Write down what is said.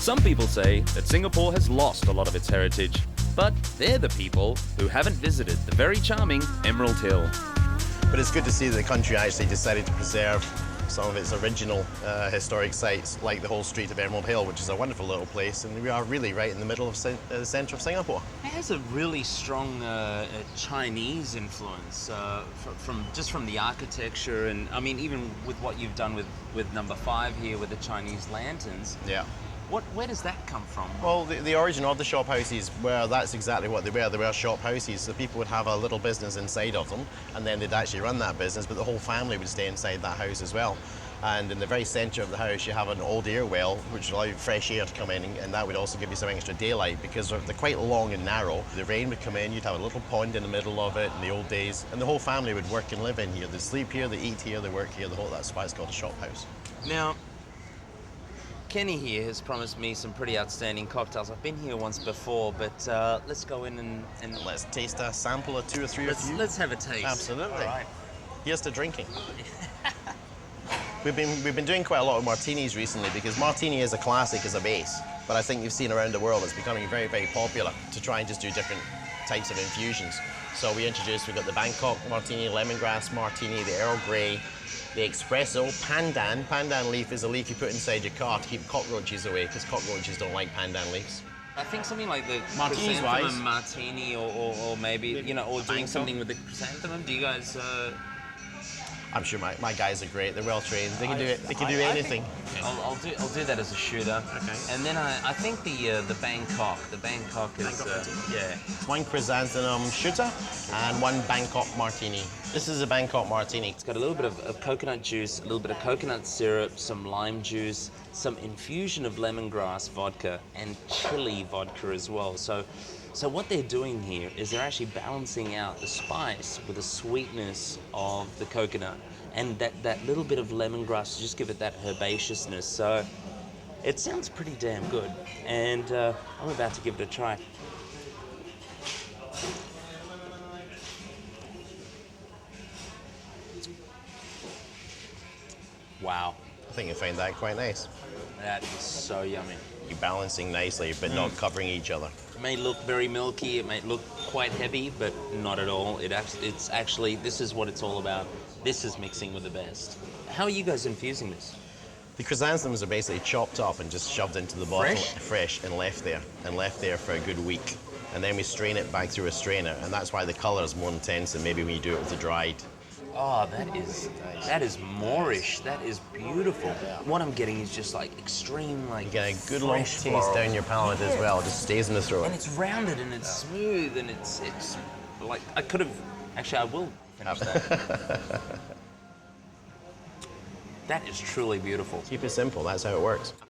Some people say that Singapore has lost a lot of its heritage, but they're the people who haven't visited the very charming Emerald Hill. But it's good to see that the country actually decided to preserve some of its original historic sites, like the whole street of Emerald Hill, which is a wonderful little place, and we are really right in the middle of the centre of Singapore. It has a really strong Chinese influence from the architecture, and I mean even with what you've done with number 5 here with the Chinese lanterns. Yeah. Where does that come from? Well, the origin of the shop houses, well, that's exactly what they were. They were shop houses, so people would have a little business inside of them, and then they'd actually run that business, but the whole family would stay inside that house as well. And in the very centre of the house, you have an old air well, which would allow fresh air to come in, and that would also give you some extra daylight, because they're quite long and narrow. The rain would come in, you'd have a little pond in the middle of it in the old days, and the whole family would work and live in here. They sleep here, they eat here, they work here, that's why it's called a shop house. Now, Kenny here has promised me some pretty outstanding cocktails. I've been here once before, but let's go in and Let's taste a sample of 2 or 3 of you. Let's have a taste. Absolutely. All right. Here's to drinking. We've been doing quite a lot of martinis recently, because martini is a classic as a base, but I think you've seen around the world it's becoming very, very popular to try and just do different types of infusions. So we've got the Bangkok martini, lemongrass martini, the Earl Grey, the espresso, pandan. Pandan leaf is a leaf you put inside your car to keep cockroaches away, because cockroaches don't like pandan leaves. I think something like the Martini's chrysanthemum martini, or maybe, you know, or doing Bangkok. something with the chrysanthemum. Do you guys? I'm sure my guys are great. They're well trained. They can do it. They can do anything. I'll do that as a shooter. Okay. And then I think the Bangkok is yeah. 1 chrysanthemum shooter and 1 Bangkok martini. This is a Bangkok martini. It's got a little bit of coconut juice, a little bit of coconut syrup, some lime juice, some infusion of lemongrass vodka, and chili vodka as well. So what they're doing here is they're actually balancing out the spice with the sweetness of the coconut, and that little bit of lemongrass to just give it that herbaceousness. So it sounds pretty damn good, and I'm about to give it a try. Wow, I think you find that quite nice. that is so yummy. You're balancing nicely, but not covering each other. It may look very milky, it may look quite heavy, but not at all. It's actually, this is what it's all about. This is mixing with the best. How are you guys infusing this? The chrysanthemums are basically chopped up and just shoved into the bottle, Fresh? and left there for a good week. And then we strain it back through a strainer, and that's why the colour is more intense than maybe when you do it with the dried. Oh, that is Moorish. That is beautiful. Yeah. What I'm getting is just like extreme, like You get a good long fresh taste floral. down your palate as well. It just stays in the throat. And it's rounded and it's smooth and it's like I could have actually I will finish that. That is truly beautiful. Keep it simple. That's how it works.